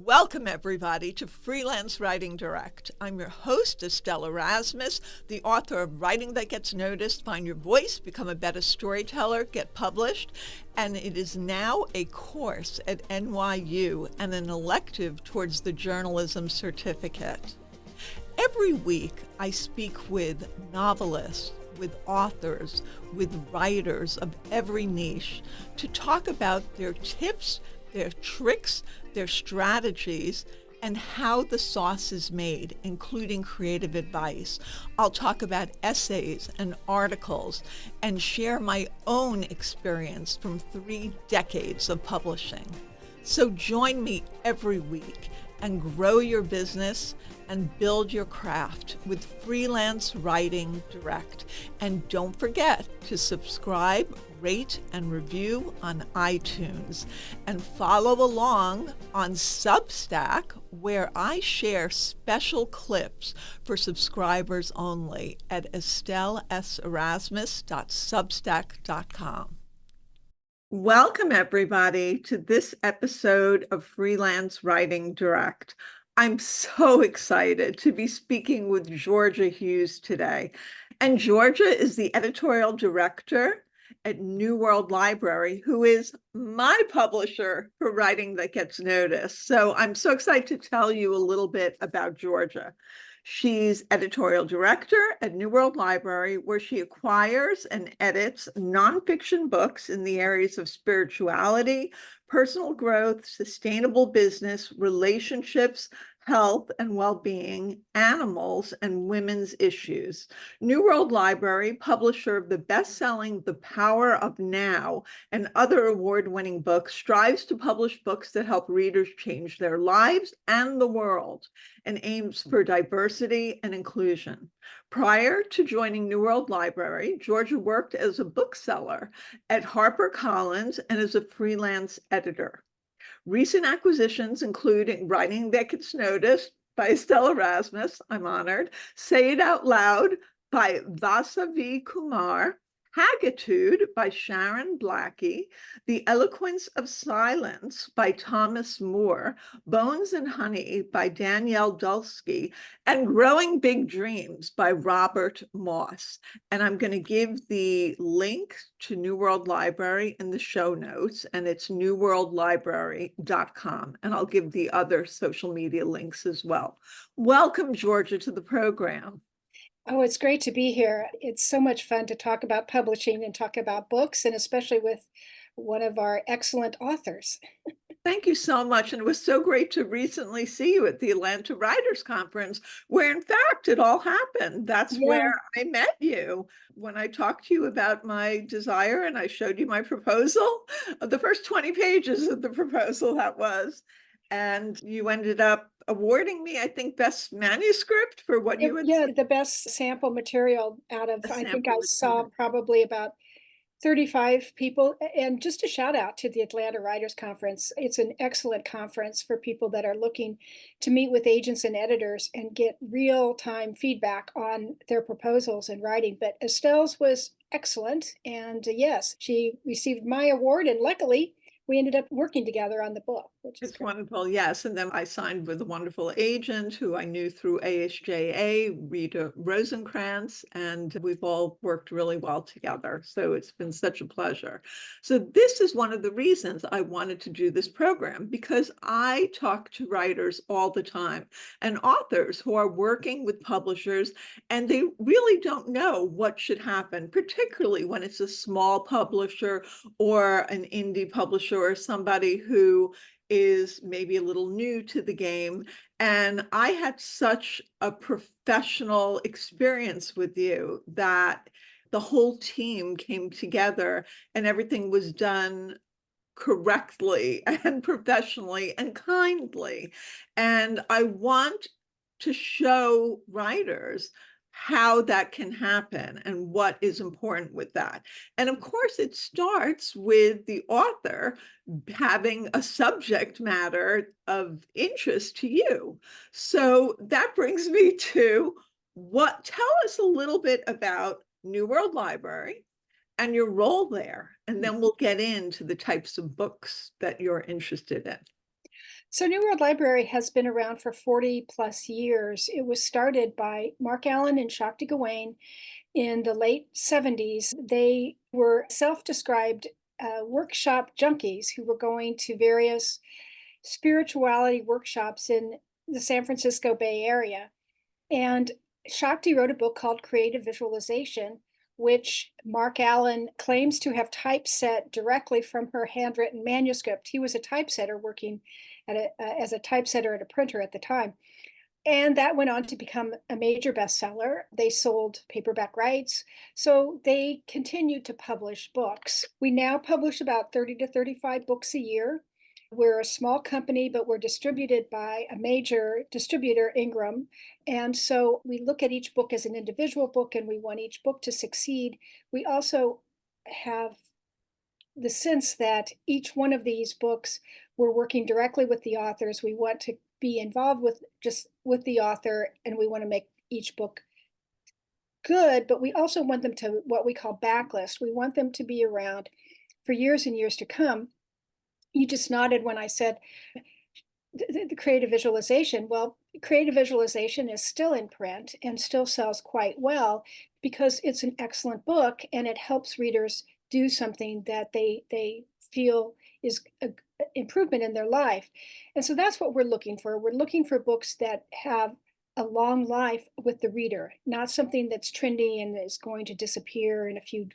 Welcome, everybody, to Freelance Writing Direct. I'm your host, Estelle, the author of Writing That Gets Noticed, Find Your Voice, Become a Better Storyteller, Get Published, and it is now a course at NYU and an elective towards the journalism certificate. Every week, I speak with novelists, with authors, with writers of every niche to talk about their tips, their tricks, their strategies, and how the sauce is made, including creative advice. I'll talk about essays and articles and share my own experience from 3 decades of publishing. So join me every week and grow your business and build your craft with Freelance Writing Direct. And don't forget to subscribe, rate, and review on iTunes. And follow along on Substack, where I share special clips for subscribers only at estelleserasmus.substack.com. Welcome, everybody, to this episode of Freelance Writing Direct. I'm so excited to be speaking with Georgia Hughes today. And Georgia is the editorial director at New World Library, who is my publisher for Writing That Gets Noticed. So I'm so excited to tell you a little bit about Georgia. She's editorial director at New World Library, where she acquires and edits nonfiction books in the areas of spirituality, personal growth, sustainable business, relationships, health and well-being, animals, and women's issues. New World Library, publisher of the best-selling The Power of Now and other award-winning books, strives to publish books that help readers change their lives and the world, and aims for diversity and inclusion. Prior to joining New World Library, Georgia worked as a bookseller at HarperCollins and as a freelance editor. Recent acquisitions include Writing That Gets Noticed by Estelle Erasmus, I'm honored, Say It Out Loud by Vasavi Kumar, Haggitude by Sharon Blackie, The Eloquence of Silence by Thomas Moore, Bones and Honey by Danielle Dulski, and Growing Big Dreams by Robert Moss. And I'm going to give the link to New World Library in the show notes, and it's newworldlibrary.com. And I'll give the other social media links as well. Welcome, Georgia, to the program. Oh, it's great to be here. It's so much fun to talk about publishing and talk about books, and especially with one of our excellent authors. Thank you so much. And it was so great to recently see you at the Atlanta Writers Conference, where in fact it all happened. That's where I met you. When I talked to you about my desire and I showed you my proposal, the first 20 pages of the proposal that was. And you ended up awarding me, I think, best manuscript for what you had Yeah, the best sample material out of, I think I saw probably about 35 people. And just a shout out to the Atlanta Writers Conference. It's an excellent conference for people that are looking to meet with agents and editors and get real-time feedback on their proposals and writing. But Estelle's was excellent. And yes, she received my award, and luckily we ended up working together on the book, which is wonderful. Yes. And then I signed with a wonderful agent who I knew through ASJA, Rita Rosenkrantz, and we've all worked really well together. So it's been such a pleasure. So this is one of the reasons I wanted to do this program, because I talk to writers all the time and authors who are working with publishers, and they really don't know what should happen, particularly when it's a small publisher or an indie publisher or somebody who is maybe a little new to the game. And I had such a professional experience with you that the whole team came together and everything was done correctly and professionally and kindly. And I want to show writers how that can happen and what is important with that. And of course, it starts with the author having a subject matter of interest to you. So that brings me to tell us a little bit about New World Library and your role there. And then we'll get into the types of books that you're interested in. So New World Library has been around for 40 plus years. It was started by Mark Allen and Shakti Gawain in the late 70s. They were self-described workshop junkies who were going to various spirituality workshops in the San Francisco Bay Area. And Shakti wrote a book called Creative Visualization, which Mark Allen claims to have typeset directly from her handwritten manuscript. He was a typesetter working as a typesetter at a printer at the time. And that went on to become a major bestseller. They sold paperback rights. So they continued to publish books. We now publish about 30 to 35 books a year. We're a small company, but we're distributed by a major distributor, Ingram. And so we look at each book as an individual book and we want each book to succeed. We also have the sense that each one of these books, we're working directly with the authors. We want to be involved with the author, and we want to make each book good, but we also want them to what we call backlist. We want them to be around for years and years to come. You just nodded when I said the creative visualization. Well, creative visualization is still in print and still sells quite well because it's an excellent book and it helps readers do something that they feel is an improvement in their life. And so that's what we're looking for. We're looking for books that have a long life with the reader, not something that's trendy and is going to disappear in a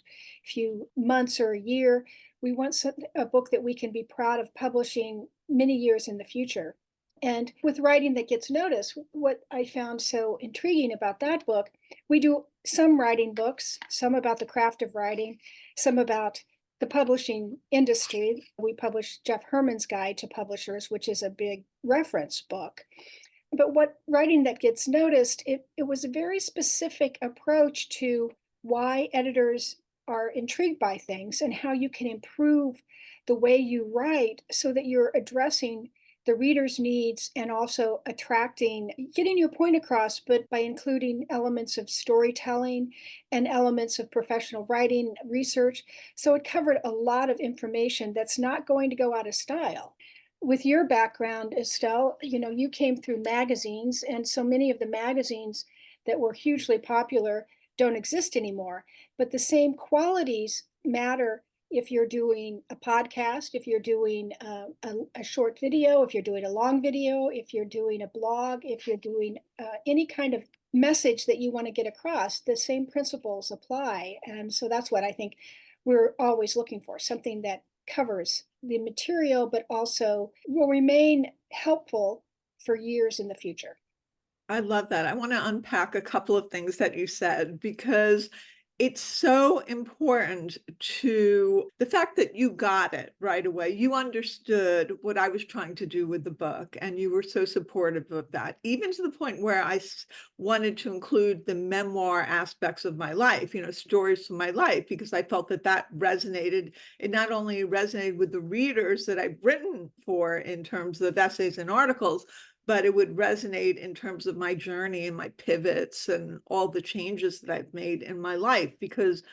few months or a year. We want a book that we can be proud of publishing many years in the future. And with writing that gets noticed, what I found so intriguing about that book, we do some writing books, some about the craft of writing, some about the publishing industry. We published Jeff Herman's Guide to Publishers, which is a big reference book. But what writing that gets noticed, it was a very specific approach to why editors are intrigued by things and how you can improve the way you write so that you're addressing the reader's needs and also getting your point across, but by including elements of storytelling and elements of professional writing research. So it covered a lot of information that's not going to go out of style. With your background, Estelle, you came through magazines, and so many of the magazines that were hugely popular don't exist anymore. But the same qualities matter if you're doing a podcast, if you're doing a short video, if you're doing a long video, if you're doing a blog, if you're doing any kind of message that you want to get across, the same principles apply. And so that's what I think we're always looking for, something that covers the material, but also will remain helpful for years in the future. I love that. I want to unpack a couple of things that you said because it's so important to the fact that you got it right away. You understood what I was trying to do with the book, and you were so supportive of that, even to the point where I wanted to include the memoir aspects of my life, stories from my life, because I felt that that resonated. It not only resonated with the readers that I've written for in terms of essays and articles, but it would resonate in terms of my journey and my pivots and all the changes that I've made in my life. Because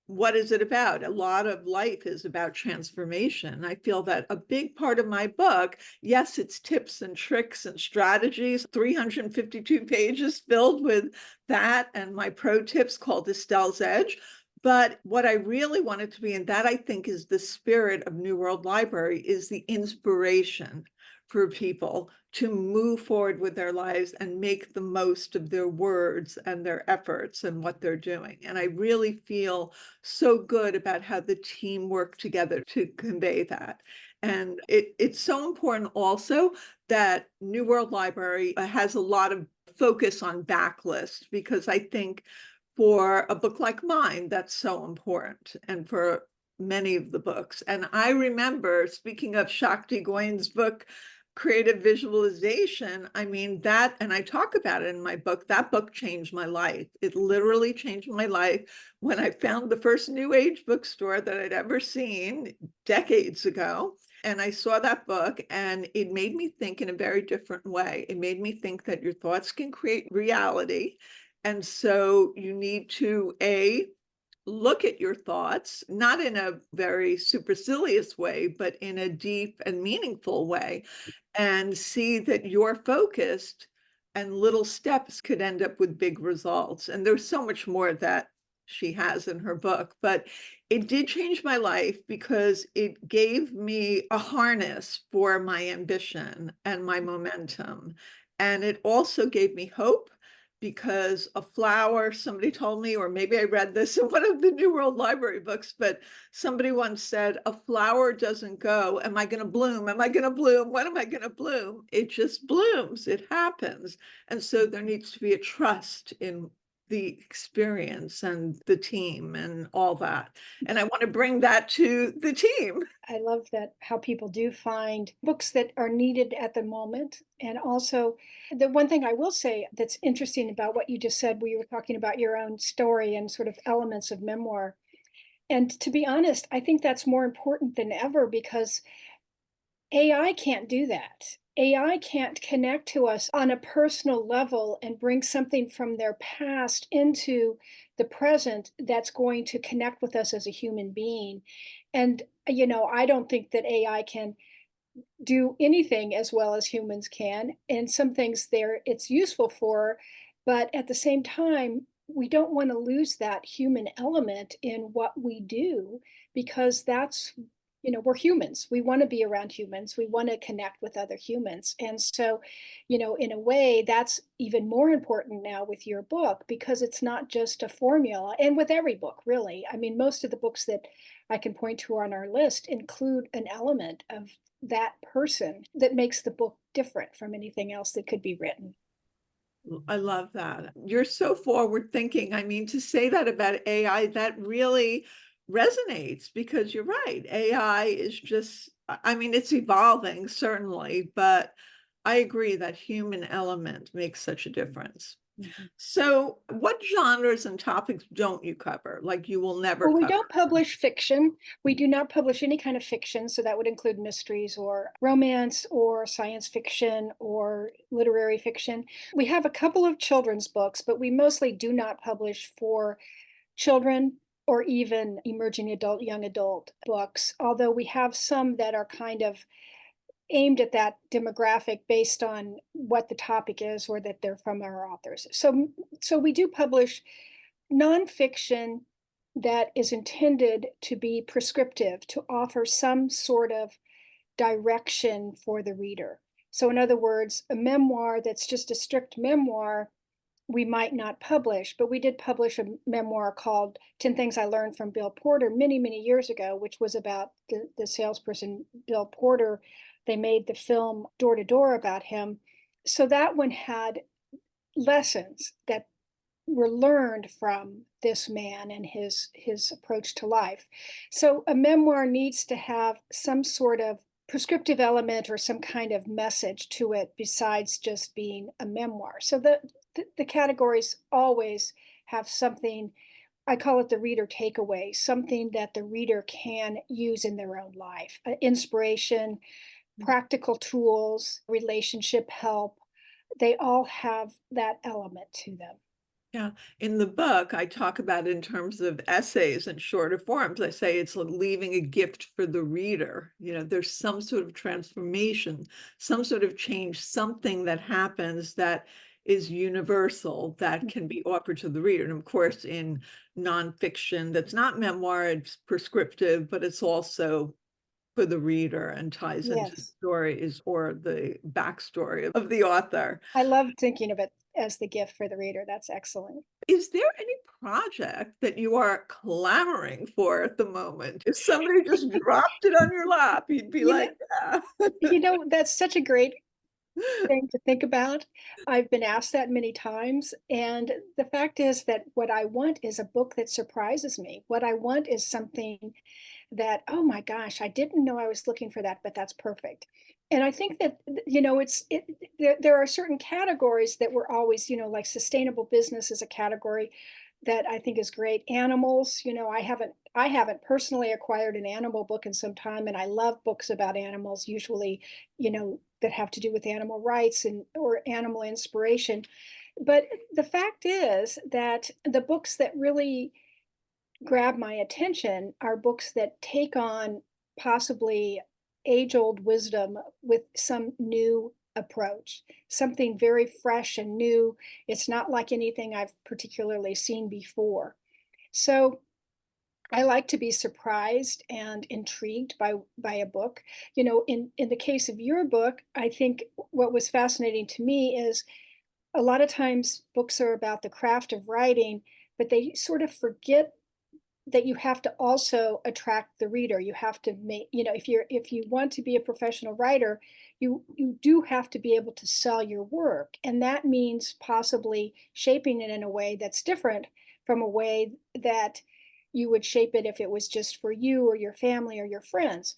what is it about? A lot of life is about transformation. I feel that a big part of my book, yes, it's tips and tricks and strategies, 352 pages filled with that and my pro tips called Estelle's Edge. But what I really wanted to be, and that I think is the spirit of New World Library, is the inspiration for people to move forward with their lives and make the most of their words and their efforts and what they're doing. And I really feel so good about how the team worked together to convey that. And it's so important also that New World Library has a lot of focus on backlist, because I think for a book like mine, that's so important, and for many of the books. And I remember, speaking of Shakti Gawain's book, Creative Visualization, I mean, that, and I talk about it in my book, that book changed my life. It literally changed my life when I found the first New Age bookstore that I'd ever seen decades ago. And I saw that book, and it made me think in a very different way. It made me think that your thoughts can create reality. And so you need to, look at your thoughts, not in a very supercilious way, but in a deep and meaningful way, and see that you're focused and little steps could end up with big results. And there's so much more that she has in her book, but it did change my life because it gave me a harness for my ambition and my momentum. And it also gave me hope because a flower, somebody told me, or maybe I read this in one of the New World Library books, but somebody once said, a flower doesn't go, am I going to bloom? Am I going to bloom? When am I going to bloom? It just blooms. It happens. And so there needs to be a trust in the experience and the team and all that. And I want to bring that to the team. I love that how people do find books that are needed at the moment. And also, the one thing I will say that's interesting about what you just said, we were talking about your own story and sort of elements of memoir. And to be honest, I think that's more important than ever because AI can't do that. AI can't connect to us on a personal level and bring something from their past into the present that's going to connect with us as a human being. And, I don't think that AI can do anything as well as humans can. And some things there it's useful for, but at the same time, we don't want to lose that human element in what we do because we're humans. We want to be around humans. We want to connect with other humans. And so, in a way, that's even more important now with your book because it's not just a formula. And with every book, really. I mean, most of the books that I can point to on our list include an element of that person that makes the book different from anything else that could be written. I love that. You're so forward thinking. I mean, to say that about AI, that really resonates because you're right. AI is just, I mean, it's evolving, certainly, but I agree that human element makes such a difference. Mhm. So, what genres and topics don't you cover? Like you will never Well, we cover? don't publish fiction. We do not publish any kind of fiction, so that would include mysteries or romance or science fiction or literary fiction. We have a couple of children's books, but we mostly do not publish for children or even emerging adult, young adult books, although we have some that are kind of aimed at that demographic based on what the topic is or that they're from our authors. So we do publish nonfiction that is intended to be prescriptive, to offer some sort of direction for the reader. So, in other words, a memoir that's just a strict memoir, we might not publish, but we did publish a memoir called 10 Things I Learned from Bill Porter many, many years ago, which was about the salesperson Bill Porter. They made the film Door to Door about him. So that one had lessons that were learned from this man and his approach to life. So a memoir needs to have some sort of prescriptive element or some kind of message to it besides just being a memoir. So the categories always have something. I call it the reader takeaway, something that the reader can use in their own life, inspiration, practical tools, relationship help. They all have that element to them. Yeah, in the book, I talk about it in terms of essays and shorter forms. I say it's like leaving a gift for the reader. You know, there's some sort of transformation, some sort of change, something that happens that is universal that can be offered to the reader. And of course, in nonfiction, that's not memoir, it's prescriptive, but it's also for the reader and ties into the Yes. stories or the backstory of the author. I love thinking of it as the gift for the reader. That's excellent. Is there any project that you are clamoring for at the moment? If somebody just dropped it on your lap, you'd be You know like, "Yeah." that's such a great thing to think about. I've been asked that many times, and the fact is that what I want is a book that surprises me. What I want is something that, "Oh my gosh, I didn't know I was looking for that, but that's perfect." And I think that, there are certain categories that we're always, like sustainable business is a category that I think is great. Animals, I haven't personally acquired an animal book in some time, and I love books about animals, usually, that have to do with animal rights and or animal inspiration. But the fact is that the books that really grab my attention are books that take on possibly age-old wisdom with some new approach, something very fresh and new. It's not like anything I've particularly seen before. So I like to be surprised and intrigued by a book. In the case of your book, I think what was fascinating to me is a lot of times books are about the craft of writing, but they sort of forget that you have to also attract the reader. You have to make, if you want to be a professional writer, you do have to be able to sell your work. And that means possibly shaping it in a way that's different from a way that you would shape it if it was just for you or your family or your friends.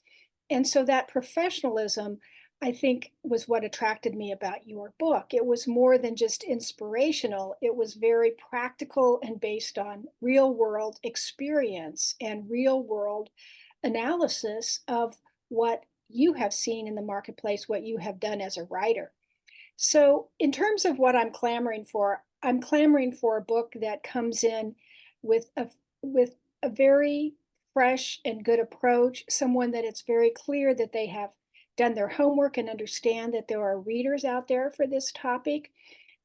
And so that professionalism, I think, was what attracted me about your book. It was more than just inspirational, it was very practical and based on real world experience and real world analysis of what you have seen in the marketplace, what you have done as a writer. So, in terms of what I'm clamoring for a book that comes in with a very fresh and good approach, someone that it's very clear that they have done their homework and understand that there are readers out there for this topic.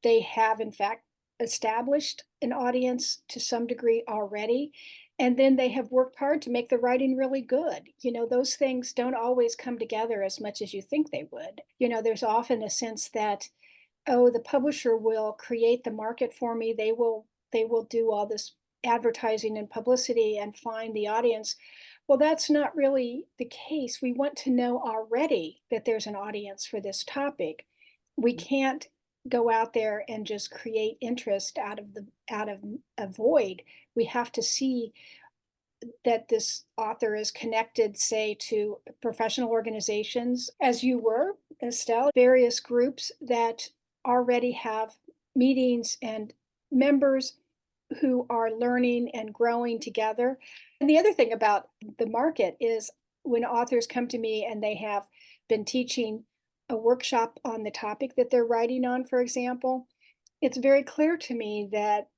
They have, in fact, established an audience to some degree already. And then they have worked hard to make the writing really good. Those things don't always come together as much as you think they would. There's often a sense that, oh, the publisher will create the market for me. They will do all this advertising and publicity and find the audience. Well, that's not really the case. We want to know already that there's an audience for this topic. We can't go out there and just create interest out of a void. We have to see that this author is connected, say, to professional organizations, as you were, Estelle, various groups that already have meetings and members who are learning and growing together. And the other thing about the market is when authors come to me and they have been teaching a workshop on the topic that they're writing on, for example, it's very clear to me that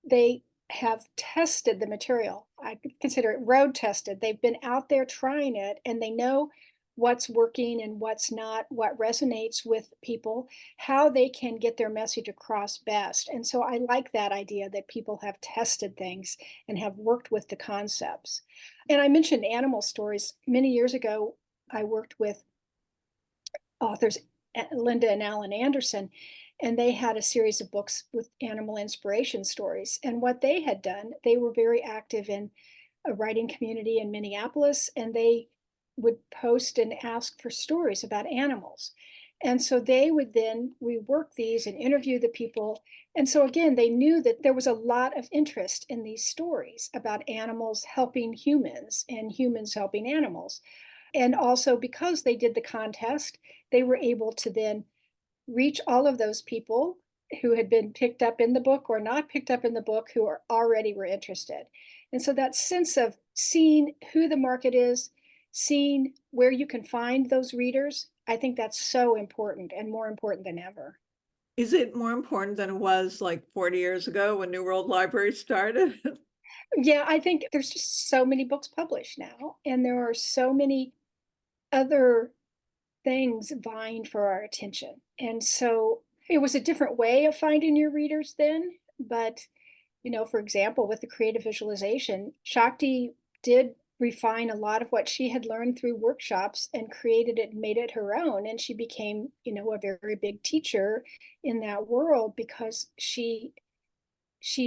they have tested the material. I consider it road tested. They've been out there trying it and they know what's working and what's not, what resonates with people, how they can get their message across best. And so I like that idea that people have tested things and have worked with the concepts. And I mentioned animal stories. Many years ago, I worked with authors Linda and Alan Anderson, and they had a series of books with animal inspiration stories. And what they had done, they were very active in a writing community in Minneapolis, and they would post and ask for stories about animals. And so they would then rework these and interview the people. And so again, they knew that there was a lot of interest in these stories about animals helping humans and humans helping animals. And also because they did the contest, they were able to then reach all of those people who had been picked up in the book or not picked up in the book who are already were interested. And so that sense of seeing who the market is, seeing where you can find those readers, I think that's so important and more important than ever. Is it more important than it was like 40 years ago when New World Library started? Yeah, I think there's just so many books published now, and there are so many other things vying for our attention. And so it was a different way of finding your readers then. But, for example, with the creative visualization, Shakti did refine a lot of what she had learned through workshops and created it and made it her own. And she became, a very big teacher in that world because she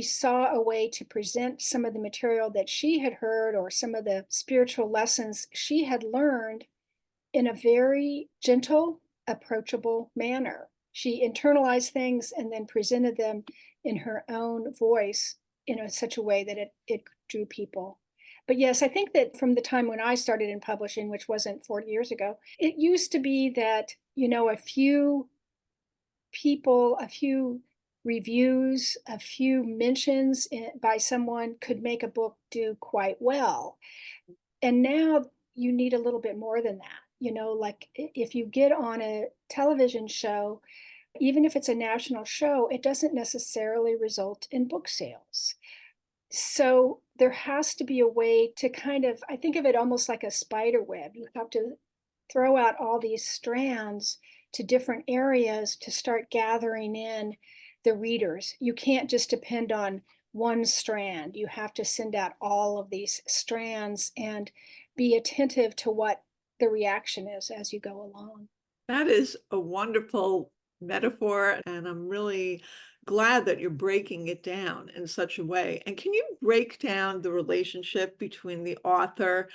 saw a way to present some of the material that she had heard or some of the spiritual lessons she had learned in a very gentle, approachable manner. She internalized things and then presented them in her own voice in such a way that it drew people. But yes, I think that from the time when I started in publishing, which wasn't 40 years ago, it used to be that, a few people, a few reviews, a few mentions by someone could make a book do quite well. And now you need a little bit more than that. Like if you get on a television show, even if it's a national show, it doesn't necessarily result in book sales. So there has to be a way to kind of, I think of it almost like a spider web. You have to throw out all these strands to different areas to start gathering in the readers. You can't just depend on one strand. You have to send out all of these strands and be attentive to what the reaction is as you go along. That is a wonderful metaphor, and I'm really glad that you're breaking it down in such a way. And can you break down the relationship between the author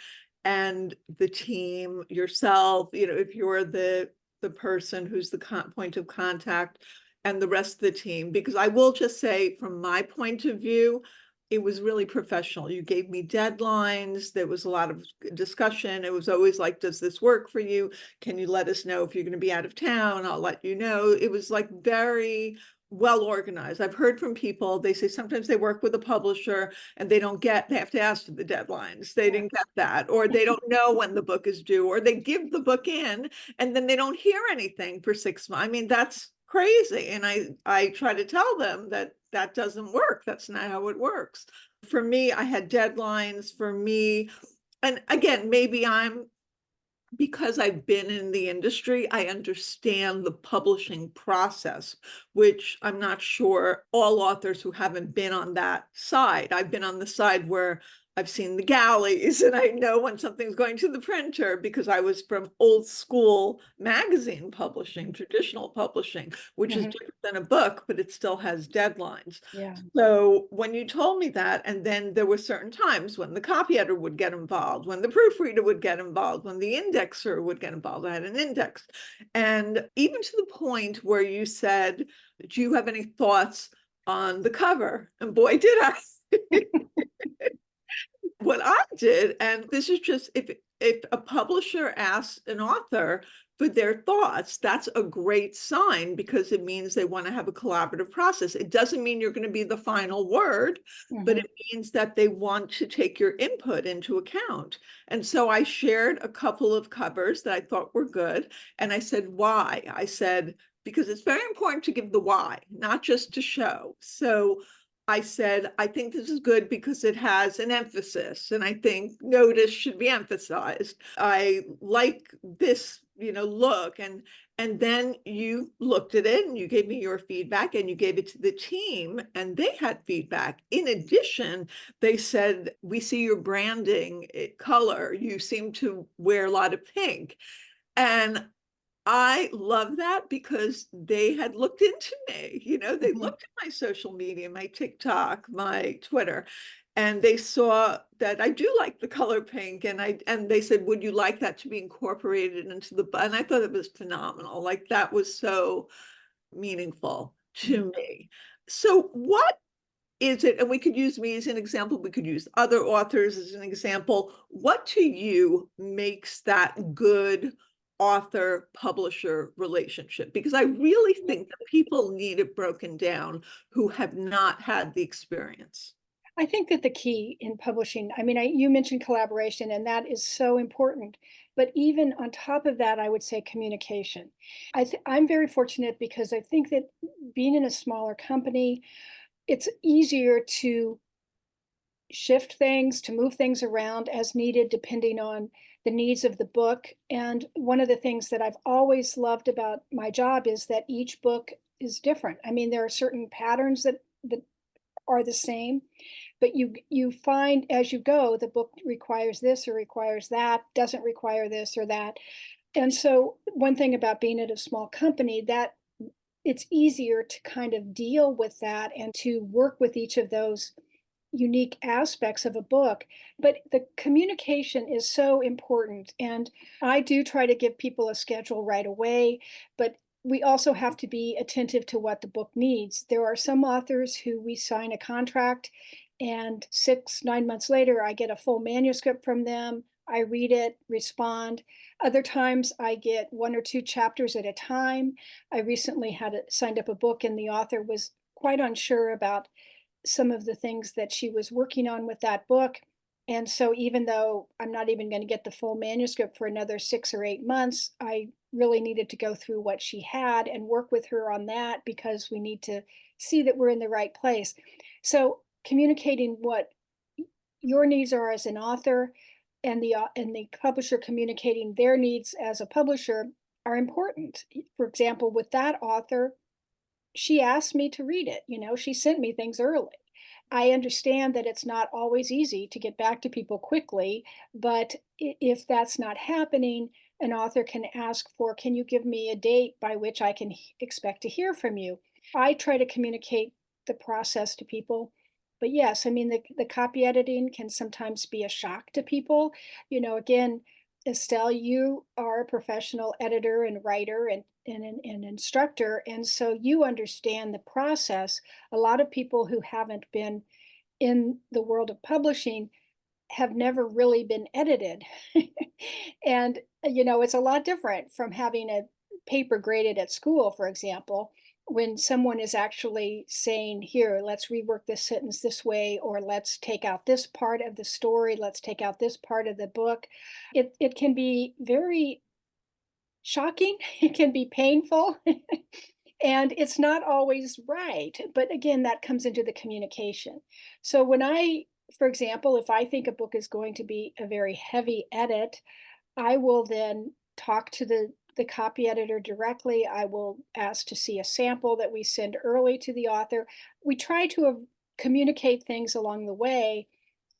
and the team, yourself, if you're the person who's the point of contact and the rest of the team? Because I will just say, from my point of view, it was really professional. You gave me deadlines. There was a lot of discussion. It was always like, does this work for you? Can you let us know if you're going to be out of town? I'll let you know. It was like very well organized. I've heard from people, they say sometimes they work with a publisher and they have to ask for the deadlines. They Yeah. didn't get that, or they don't know when the book is due, or they give the book in and then they don't hear anything for 6 months. I mean, that's crazy. And I try to tell them that that doesn't work. That's not how it works. For me, I had deadlines for me. And again, maybe because I've been in the industry, I understand the publishing process, which I'm not sure all authors who haven't been on that side. I've been on the side where I've seen the galleys and I know when something's going to the printer because I was from old school magazine publishing, traditional publishing, which is Mhm. different than a book, but it still has deadlines. Yeah. So when you told me that, and then there were certain times when the copy editor would get involved, when the proofreader would get involved, when the indexer would get involved. I had an index. And even to the point where you said, do you have any thoughts on the cover? And boy, did I. What I did, and this is just if a publisher asks an author for their thoughts, that's a great sign because it means they want to have a collaborative process. It doesn't mean you're going to be the final word, but Mhm. it means that they want to take your input into account. And so I shared a couple of covers that I thought were good. And I said, why? I said, because it's very important to give the why, not just to show. So I said, I think this is good because it has an emphasis, and I think notice should be emphasized. I like this, look, and then you looked at it and you gave me your feedback and you gave it to the team and they had feedback. In addition, they said, we see your branding color. You seem to wear a lot of pink. And I love that because they had looked into me, they Mhm. looked at my social media, my TikTok, my Twitter, and they saw that I do like the color pink. And they said, would you like that to be incorporated into the book? And I thought it was phenomenal. Like that was so meaningful Mhm. to me. So what is it, and we could use me as an example, we could use other authors as an example. What to you makes that good author publisher relationship? Because I really think that people need it broken down who have not had the experience. I think that the key in publishing, I mean, you mentioned collaboration, and that is so important. But even on top of that, I would say communication. I'm very fortunate because I think that being in a smaller company, it's easier to shift things, to move things around as needed, depending on the needs of the book. And one of the things that I've always loved about my job is that each book is different. I mean, there are certain patterns that are the same, but you find as you go the book requires this or requires that, doesn't require this or that. And so one thing about being at a small company, that it's easier to kind of deal with that and to work with each of those unique aspects of a book. But the communication is so important, and I do try to give people a schedule right away, but we also have to be attentive to what the book needs. There are some authors who we sign a contract, and 6, 9 months later I get a full manuscript from them. I read it, respond. Other times I get 1 or 2 chapters at a time. I recently signed up a book, and the author was quite unsure about some of the things that she was working on with that book. And so even though I'm not even going to get the full manuscript for another 6 or 8 months, I really needed to go through what she had and work with her on that because we need to see that we're in the right place. So communicating what your needs are as an author and the publisher communicating their needs as a publisher are important. For example, with that author, she asked me to read it, she sent me things early. I understand that it's not always easy to get back to people quickly, but if that's not happening, an author can ask for, can you give me a date by which I can expect to hear from you? I try to communicate the process to people. But yes, I mean, the copy editing can sometimes be a shock to people. Again, Estelle, you are a professional editor and writer and an instructor. And so you understand the process. A lot of people who haven't been in the world of publishing have never really been edited. And, it's a lot different from having a paper graded at school, for example, when someone is actually saying, here, let's rework this sentence this way, or let's take out this part of the story, let's take out this part of the book. It can be very shocking, it can be painful, and it's not always right. But again, that comes into the communication. So for example, if I think a book is going to be a very heavy edit, I will then talk to the copy editor directly. I will ask to see a sample that we send early to the author. We try to communicate things along the way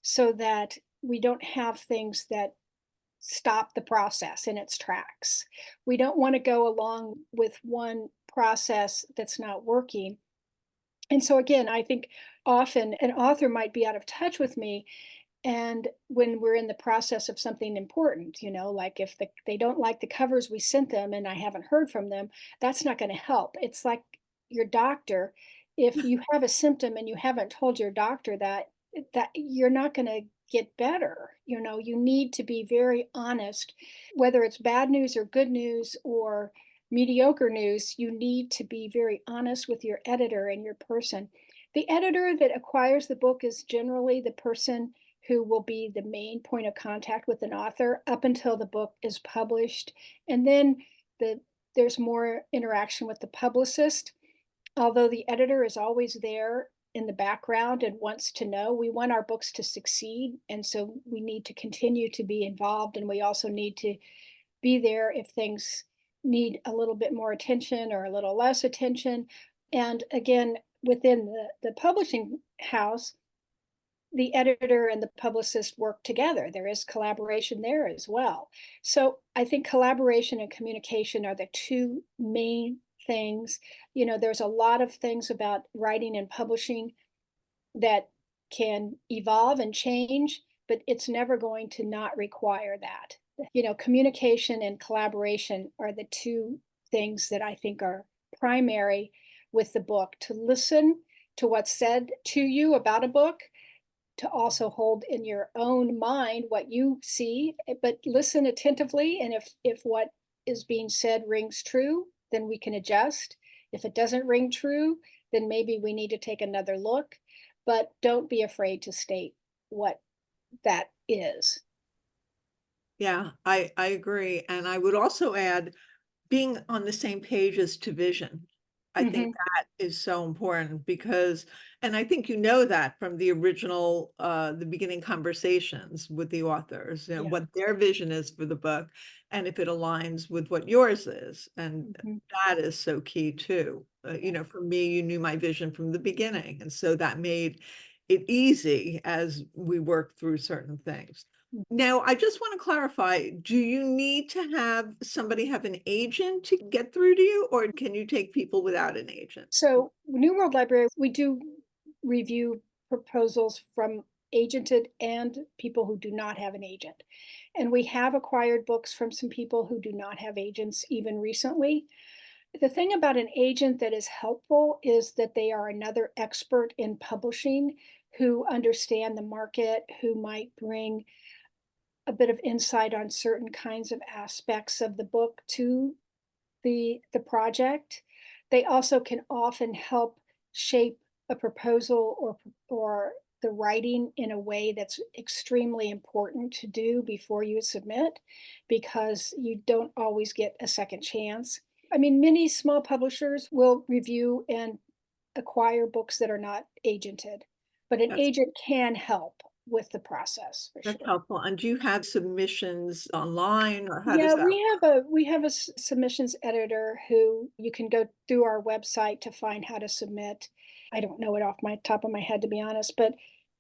so that we don't have things that stop the process in its tracks. We don't want to go along with one process that's not working. And so again, I think often an author might be out of touch with me, and when we're in the process of something important, like if they don't like the covers we sent them and I haven't heard from them, that's not going to help. It's like your doctor. If you have a symptom and you haven't told your doctor that you're not going to get better. You need to be very honest, whether it's bad news or good news or mediocre news, you need to be very honest with your editor and your person. The editor that acquires the book is generally the person who will be the main point of contact with an author up until the book is published. And then there's more interaction with the publicist. Although the editor is always there in the background and wants to know, we want our books to succeed. And so we need to continue to be involved. And we also need to be there if things need a little bit more attention or a little less attention. And again, within the publishing house, the editor and the publicist work together. There is collaboration there as well. So I think collaboration and communication are the two main things. There's a lot of things about writing and publishing that can evolve and change, but it's never going to not require that. Communication and collaboration are the two things that I think are primary with the book: to listen to what's said to you about a book, to also hold in your own mind what you see, but listen attentively. And if what is being said rings true, then we can adjust. If it doesn't ring true, then maybe we need to take another look. But don't be afraid to state what that is. Yeah, I agree. And I would also add being on the same page as to vision. I think that is so important because, and I think you know that from the original, the beginning conversations with the authors, Yeah. what their vision is for the book and if it aligns with what yours is. And that is so key too. For me, you knew my vision from the beginning. And so that made it easy as we worked through certain things. Now, I just want to clarify, do you need to have somebody have an agent to get through to you, or can you take people without an agent? So New World Library, we do review proposals from agented and people who do not have an agent. And we have acquired books from some people who do not have agents even recently. The thing about an agent that is helpful is that they are another expert in publishing who understand the market, who might bring a bit of insight on certain kinds of aspects of the book to the project. They also can often help shape a proposal or the writing in a way that's extremely important to do before you submit, because you don't always get a second chance. I mean, many small publishers will review and acquire books that are not agented. but an That's agent can help with the process for that's sure. helpful. And do you have submissions online, or how does Yeah, that? we have a submissions editor who you can go through our website to find how to submit. I don't know it off my top of my head, to be honest, but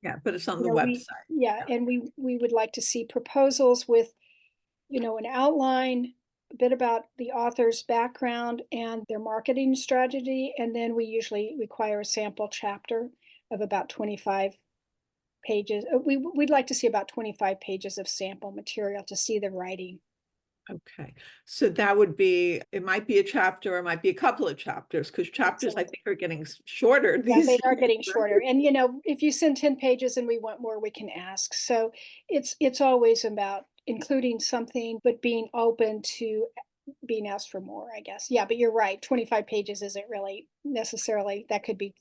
Yeah, but it's on you the know, we website. yeah, Yeah. and we would like to see proposals with, an outline, a bit about the author's background and their marketing strategy, and then we usually require a sample chapter of about 25 pages. We'd like to see about 25 pages of sample material to see the writing. Okay. So that would be, it might be a chapter, or it might be a couple of chapters, because chapters I Excellent. think are getting shorter Yeah, these they are days. getting shorter. And if you send 10 pages and we want more, we can ask. So it's always about including something, but being open to being asked for more, I guess. Yeah, but you're right. 25 pages isn't really necessarily, that could be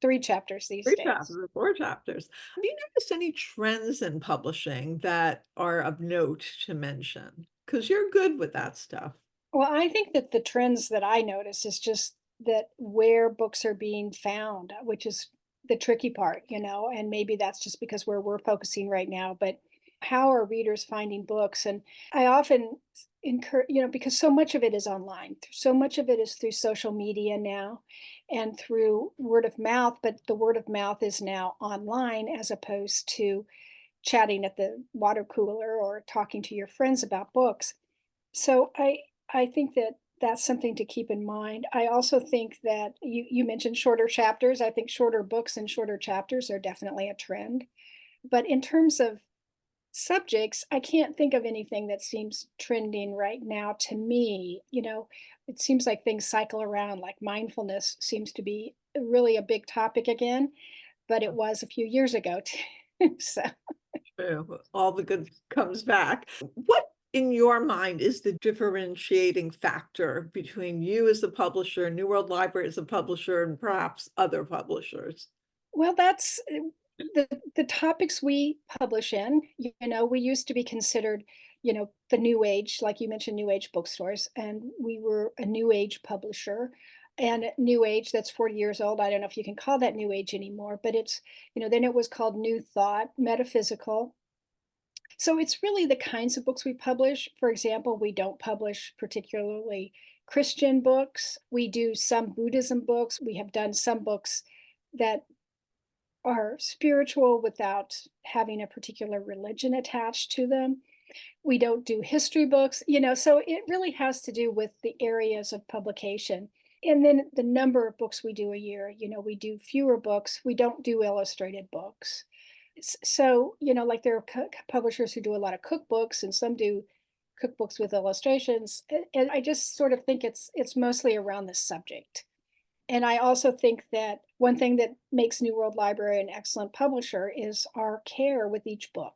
3 chapters these Three days. chapters or four chapters. Have you noticed any trends in publishing that are of note to mention? Because you're good with that stuff. Well, I think that the trends that I notice is just that where books are being found, which is the tricky part, and maybe that's just because where we're focusing right now, but how are readers finding books? And I often encourage, because so much of it is online, so much of it is through social media now and through word of mouth, but the word of mouth is now online as opposed to chatting at the water cooler or talking to your friends about books. So I think that that's something to keep in mind. I also think that you mentioned shorter chapters. I think shorter books and shorter chapters are definitely a trend. But in terms of subjects, I can't think of anything that seems trending right now to me. It seems like things cycle around, like mindfulness seems to be really a big topic again, but it was a few years ago too. So True. All the good comes back. What, in your mind, is the differentiating factor between you as the publisher, New World Library as a publisher, and perhaps other publishers? well, that's the topics we publish in. We used to be considered, the new age, like you mentioned, new age bookstores, and we were a new age publisher. And new age, that's 40 years old. I don't know if you can call that new age anymore, but it's, then it was called new thought, metaphysical. So it's really the kinds of books we publish. For example, we don't publish particularly Christian books. We do some Buddhism books. We have done some books that are spiritual without having a particular religion attached to them. We don't do history books, so it really has to do with the areas of publication. And then the number of books we do a year, we do fewer books. We don't do illustrated books. So, like there are publishers who do a lot of cookbooks and some do cookbooks with illustrations. And I just sort of think it's mostly around the subject. And I also think that one thing that makes New World Library an excellent publisher is our care with each book,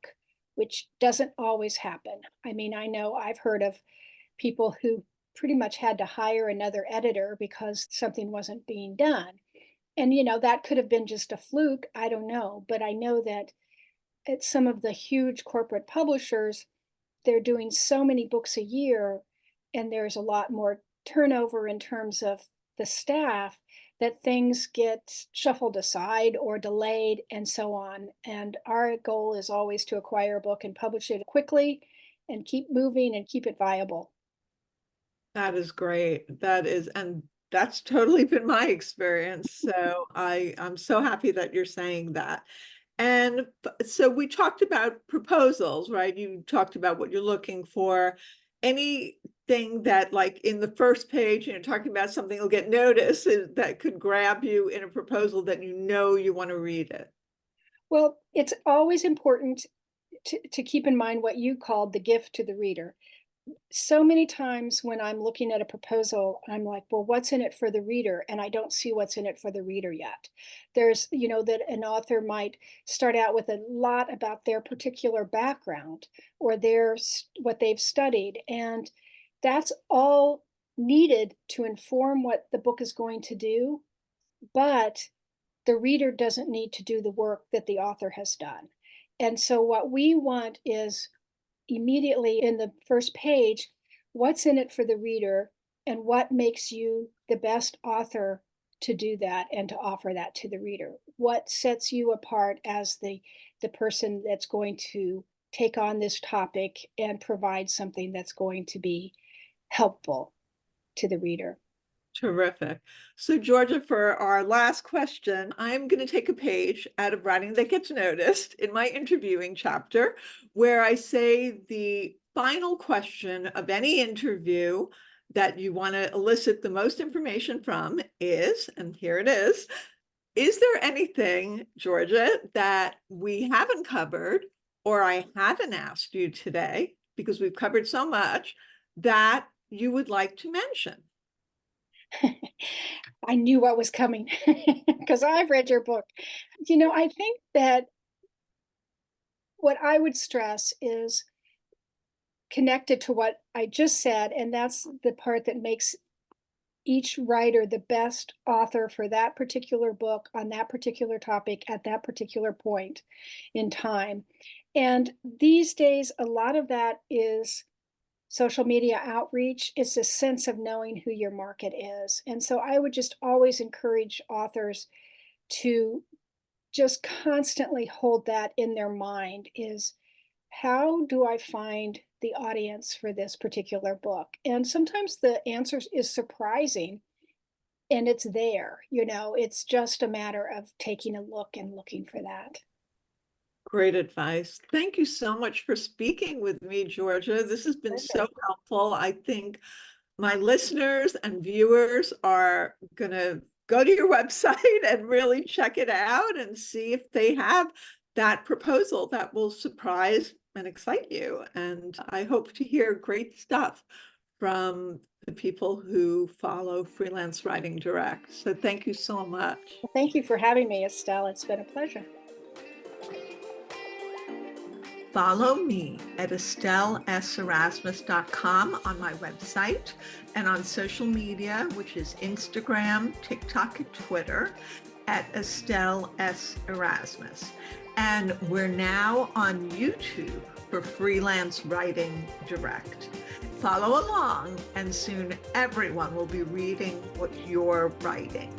which doesn't always happen. I mean, I know I've heard of people who pretty much had to hire another editor because something wasn't being done. And, that could have been just a fluke. I don't know. But I know that at some of the huge corporate publishers, they're doing so many books a year, and there's a lot more turnover in terms of the staff that things get shuffled aside or delayed and so on. And our goal is always to acquire a book and publish it quickly and keep moving and keep it viable. That is great. That is, and that's totally been my experience. So I'm so happy that you're saying that. And so we talked about proposals, right? You talked about what you're looking for. Anything that, like in the first page, talking about something will get noticed that could grab you in a proposal that you want to read it. Well, it's always important to keep in mind what you called the gift to the reader. So many times when I'm looking at a proposal, I'm like, well, what's in it for the reader? And I don't see what's in it for the reader yet. There's, that an author might start out with a lot about their particular background or what they've studied. And that's all needed to inform what the book is going to do. But the reader doesn't need to do the work that the author has done. And so what we want is immediately in the first page, what's in it for the reader and what makes you the best author to do that and to offer that to the reader? What sets you apart as the person that's going to take on this topic and provide something that's going to be helpful to the reader? Terrific. So, Georgia, for our last question, I'm going to take a page out of Writing That Gets Noticed in my interviewing chapter, where I say the final question of any interview that you want to elicit the most information from is, and here it is there anything, Georgia, that we haven't covered or I haven't asked you today, because we've covered so much, that you would like to mention? I knew what was coming because I've read your book. I think that what I would stress is connected to what I just said, and that's the part that makes each writer the best author for that particular book on that particular topic at that particular point in time. And these days, a lot of that is social media outreach. It's a sense of knowing who your market is. And so I would just always encourage authors to just constantly hold that in their mind is, how do I find the audience for this particular book? And sometimes the answer is surprising and it's there, it's just a matter of taking a look and looking for that. Great advice. Thank you so much for speaking with me, Georgia. This has been so helpful. I think my listeners and viewers are going to go to your website and really check it out and see if they have that proposal that will surprise and excite you. And I hope to hear great stuff from the people who follow Freelance Writing Direct. So thank you so much. Well, thank you for having me, Estelle. It's been a pleasure. Follow me at EstelleSErasmus.com on my website and on social media, which is Instagram, TikTok, and Twitter at Estelle S. Erasmus. And we're now on YouTube for Freelance Writing Direct. Follow along, and soon everyone will be reading what you're writing.